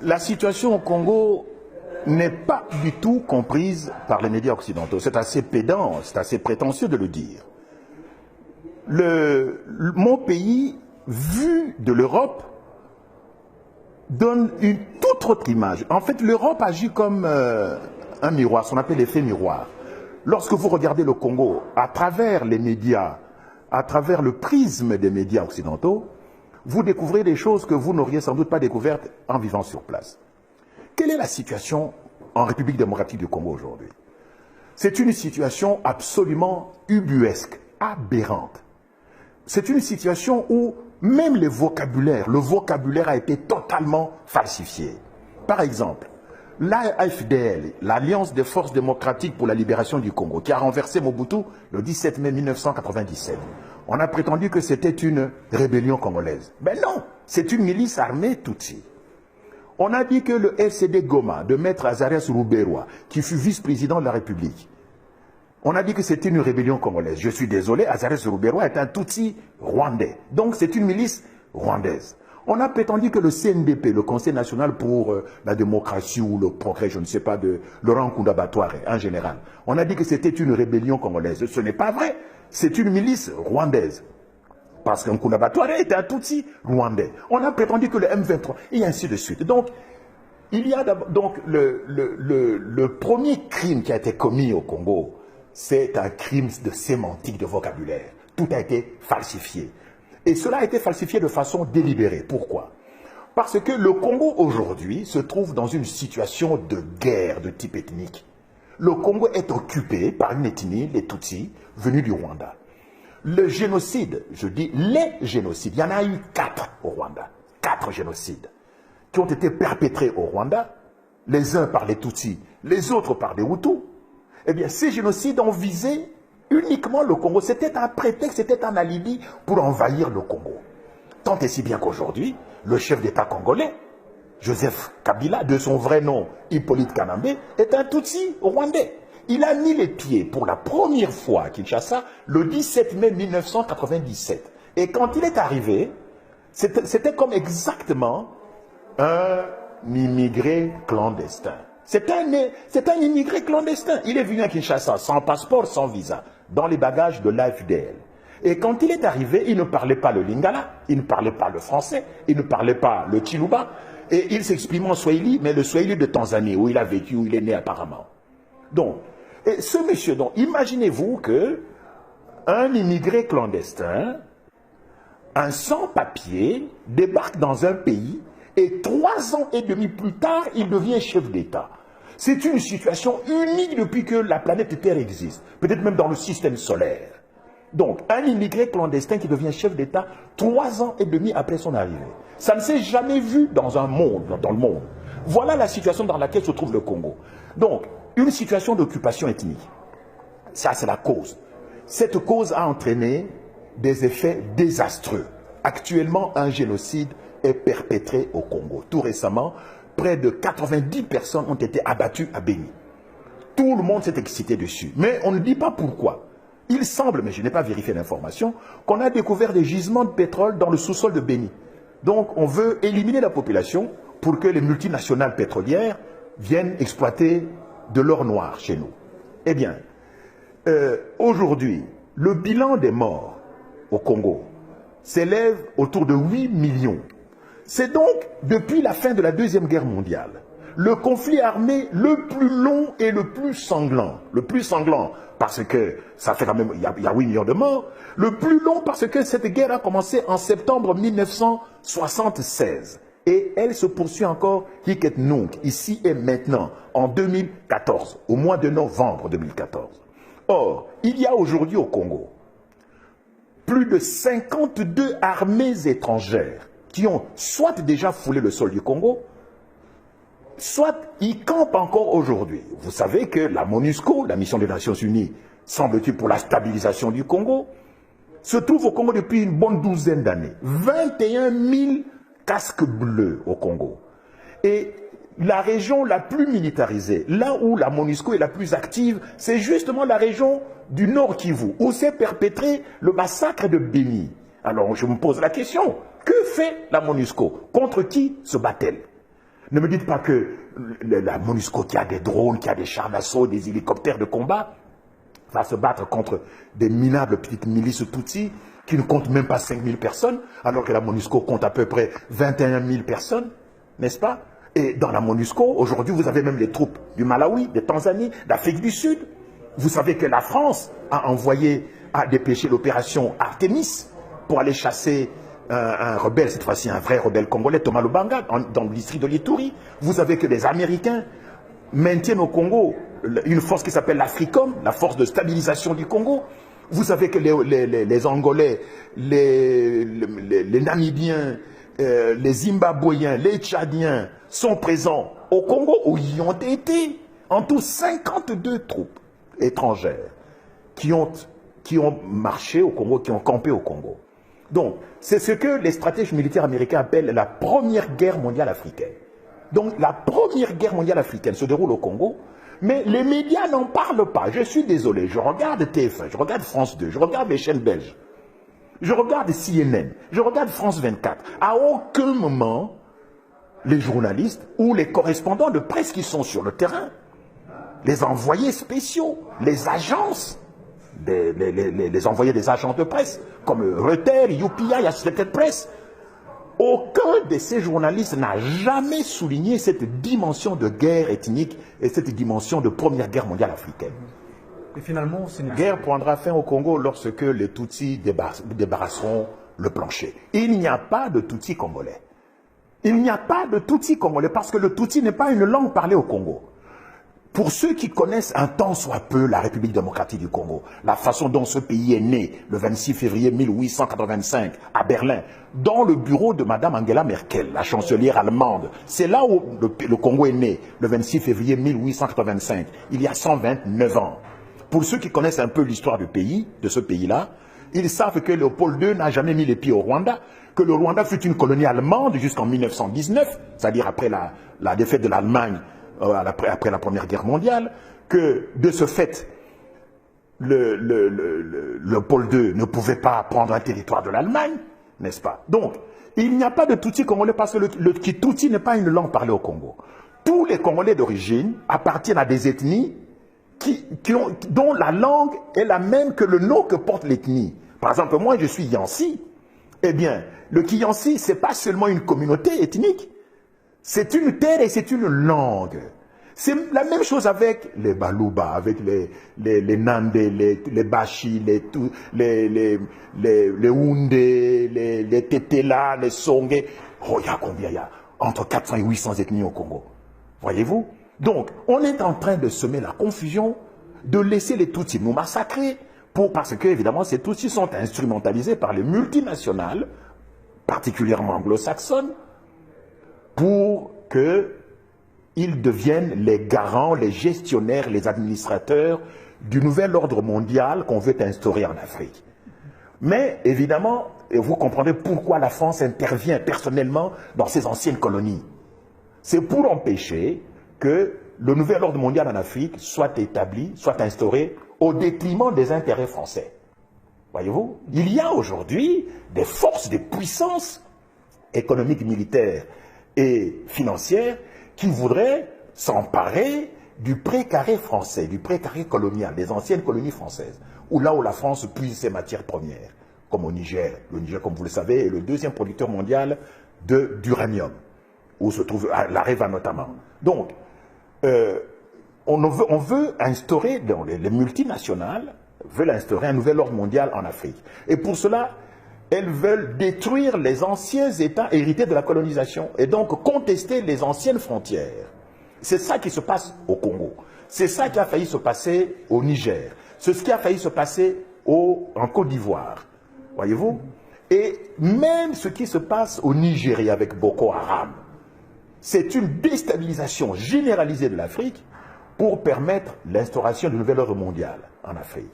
La situation au Congo n'est pas du tout comprise par les médias occidentaux. C'est assez pédant, c'est assez prétentieux de le dire. Mon pays, vu de l'Europe, donne une toute autre image. En fait, l'Europe agit comme un miroir, ce qu'on appelle l'effet miroir. Lorsque vous regardez le Congo à travers les médias, à travers le prisme des médias occidentaux, vous découvrez des choses que vous n'auriez sans doute pas découvertes en vivant sur place. Quelle est la situation en République démocratique du Congo aujourd'hui? C'est une situation absolument ubuesque, aberrante. C'est une situation où même le vocabulaire a été totalement falsifié. Par exemple, l'AFDL, l'Alliance des forces démocratiques pour la libération du Congo, qui a renversé Mobutu le 17 mai 1997. On a prétendu que c'était une rébellion congolaise. Ben non, c'est une milice armée Tutsi. On a dit que le FCD Goma de Maître Azarias Ruberwa, qui fut vice-président de la République, on a dit que c'était une rébellion congolaise. Je suis désolé, Azarias Ruberwa est un Tutsi rwandais. Donc c'est une milice rwandaise. On a prétendu que le CNDP, le Conseil national pour la démocratie ou le progrès, je ne sais pas, de Laurent Nkunda Batouare en général, on a dit que c'était une rébellion congolaise. Ce n'est pas vrai. C'est une milice rwandaise. Parce qu'un Nkunda Batouare était un Tutsi rwandais. On a prétendu que le M23, et ainsi de suite. Donc, il y a donc le premier crime qui a été commis au Congo, c'est un crime de sémantique, de vocabulaire. Tout a été falsifié. Et cela a été falsifié de façon délibérée. Pourquoi? Parce que le Congo aujourd'hui se trouve dans une situation de guerre de type ethnique. Le Congo est occupé par une ethnie, les Tutsis, venus du Rwanda. Le génocide, je dis les génocides, il y en a eu 4 au Rwanda. 4 génocides qui ont été perpétrés au Rwanda, les uns par les Tutsis, les autres par les Hutus. Eh bien, ces génocides ont visé uniquement le Congo. C'était un prétexte, c'était un alibi pour envahir le Congo. Tant et si bien qu'aujourd'hui, le chef d'État congolais, Joseph Kabila, de son vrai nom Hippolyte Kanambe, est un Tutsi rwandais. Il a mis les pieds pour la première fois à Kinshasa le 17 mai 1997. Et quand il est arrivé, c'était comme exactement un immigré clandestin. C'est un immigré clandestin. Il est venu à Kinshasa sans passeport, sans visa, dans les bagages de l'AFDL. Et quand il est arrivé, il ne parlait pas le lingala, il ne parlait pas le français, il ne parlait pas le chiluba, et il s'exprimait en swahili, mais le swahili de Tanzanie, où il a vécu, où il est né apparemment. Donc, et ce monsieur, donc, imaginez-vous que un immigré clandestin, un sans-papier, débarque dans un pays, et 3 ans et demi plus tard, il devient chef d'État. C'est une situation unique depuis que la planète Terre existe, peut-être même dans le système solaire. Donc, un immigré clandestin qui devient chef d'État 3 ans et demi après son arrivée. Ça ne s'est jamais vu dans le monde. Voilà la situation dans laquelle se trouve le Congo. Donc, une situation d'occupation ethnique. Ça, c'est la cause. Cette cause a entraîné des effets désastreux. Actuellement, un génocide est perpétré au Congo. Tout récemment, près de 90 personnes ont été abattues à Béni. Tout le monde s'est excité dessus. Mais on ne dit pas pourquoi. Il semble, mais je n'ai pas vérifié l'information, qu'on a découvert des gisements de pétrole dans le sous-sol de Béni. Donc on veut éliminer la population pour que les multinationales pétrolières viennent exploiter de l'or noir chez nous. Eh bien, aujourd'hui, le bilan des morts au Congo s'élève autour de 8 millions. C'est donc, depuis la fin de la Deuxième Guerre mondiale, le conflit armé le plus long et le plus sanglant. Le plus sanglant parce que ça fait quand même, il y a 8 millions de morts. Le plus long parce que cette guerre a commencé en septembre 1976. Et elle se poursuit encore, hic et nunc, ici et maintenant, en 2014, au mois de novembre 2014. Or, il y a aujourd'hui au Congo plus de 52 armées étrangères qui ont soit déjà foulé le sol du Congo, soit y campent encore aujourd'hui. Vous savez que la MONUSCO, la mission des Nations Unies, semble-t-il pour la stabilisation du Congo, se trouve au Congo depuis une bonne douzaine d'années. 21 000 casques bleus au Congo. Et la région la plus militarisée, là où la MONUSCO est la plus active, c'est justement la région du Nord Kivu, où s'est perpétré le massacre de Béni. Alors je me pose la question, que fait la MONUSCO? Contre qui se bat-elle? Ne me dites pas que la MONUSCO qui a des drones, qui a des chars d'assaut, des hélicoptères de combat, va se battre contre des minables petites milices Tutsis qui ne comptent même pas 5000 personnes, alors que la MONUSCO compte à peu près 21 000 personnes, n'est-ce pas? Et dans la MONUSCO, aujourd'hui, vous avez même les troupes du Malawi, de Tanzanie, d'Afrique du Sud. Vous savez que la France a envoyé, a dépêché l'opération Artemis pour aller chasser un rebelle, cette fois-ci un vrai rebelle congolais, Thomas Lubanga, dans le district de l'Ituri. Vous savez que les Américains maintiennent au Congo une force qui s'appelle l'Africom, la force de stabilisation du Congo. Vous savez que les Angolais, les Namibiens, les Zimbabwéens, les Tchadiens sont présents au Congo, où ils ont été en tout 52 troupes étrangères qui ont marché au Congo, qui ont campé au Congo. Donc, c'est ce que les stratèges militaires américains appellent la première guerre mondiale africaine. Donc, la première guerre mondiale africaine se déroule au Congo, mais les médias n'en parlent pas. Je suis désolé, je regarde TF1, je regarde France 2, je regarde les chaînes belges, je regarde CNN, je regarde France 24. À aucun moment, les journalistes ou les correspondants de presse qui sont sur le terrain, les envoyés spéciaux, les agences, les envoyés des agences de presse, comme Reuters, UPI, Associated Press, aucun de ces journalistes n'a jamais souligné cette dimension de guerre ethnique et cette dimension de première guerre mondiale africaine. Et finalement, la guerre prendra fin au Congo lorsque les Tutsis débarrasseront le plancher. Il n'y a pas de Tutsis congolais. Il n'y a pas de Tutsis congolais parce que le Tutsi n'est pas une langue parlée au Congo. Pour ceux qui connaissent un tant soit peu la République démocratique du Congo, la façon dont ce pays est né le 26 février 1885 à Berlin, dans le bureau de Mme Angela Merkel, la chancelière allemande, c'est là où le Congo est né, le 26 février 1885, il y a 129 ans. Pour ceux qui connaissent un peu l'histoire du pays, de ce pays-là, ils savent que Léopold II n'a jamais mis les pieds au Rwanda, que le Rwanda fut une colonie allemande jusqu'en 1919, c'est-à-dire après la défaite de l'Allemagne, après la Première Guerre mondiale, que de ce fait, Léopold II ne pouvait pas prendre un territoire de l'Allemagne, n'est-ce pas? Donc, il n'y a pas de Tutsi congolais parce que le Tutsi n'est pas une langue parlée au Congo. Tous les Congolais d'origine appartiennent à des ethnies dont la langue est la même que le nom que porte l'ethnie. Par exemple, moi, je suis Yansi. Eh bien, le Kiyansi, ce n'est pas seulement une communauté ethnique, c'est une terre et c'est une langue. C'est la même chose avec les Baluba, avec les Nande, les Bashi, les Houndé, les Tetela, les Songé. Oh, il y a combien? Il y a entre 400 et 800 ethnies au Congo. Voyez-vous? Donc, on est en train de semer la confusion, de laisser les Tutsis nous massacrer, parce que, évidemment, ces Tutsis sont instrumentalisés par les multinationales, particulièrement anglo-saxonnes, pour qu'ils deviennent les garants, les gestionnaires, les administrateurs du nouvel ordre mondial qu'on veut instaurer en Afrique. Mais, évidemment, vous comprendrez pourquoi la France intervient personnellement dans ces anciennes colonies. C'est pour empêcher que le nouvel ordre mondial en Afrique soit établi, soit instauré au détriment des intérêts français. Voyez-vous, il y a aujourd'hui des forces, des puissances économiques, militaires et financières qui voudraient s'emparer du précaré français, du précaré colonial, des anciennes colonies françaises, là où la France puise ses matières premières, comme au Niger. Le Niger, comme vous le savez, est le deuxième producteur mondial d'uranium, où se trouve l'Areva notamment. Donc, on veut instaurer, les multinationales veulent instaurer un nouvel ordre mondial en Afrique. Et pour cela, elles veulent détruire les anciens États hérités de la colonisation et donc contester les anciennes frontières. C'est ça qui se passe au Congo. C'est ça qui a failli se passer au Niger. C'est ce qui a failli se passer en Côte d'Ivoire. Voyez-vous? Et même ce qui se passe au Nigeria avec Boko Haram, c'est une déstabilisation généralisée de l'Afrique pour permettre l'instauration du nouvel ordre mondial en Afrique.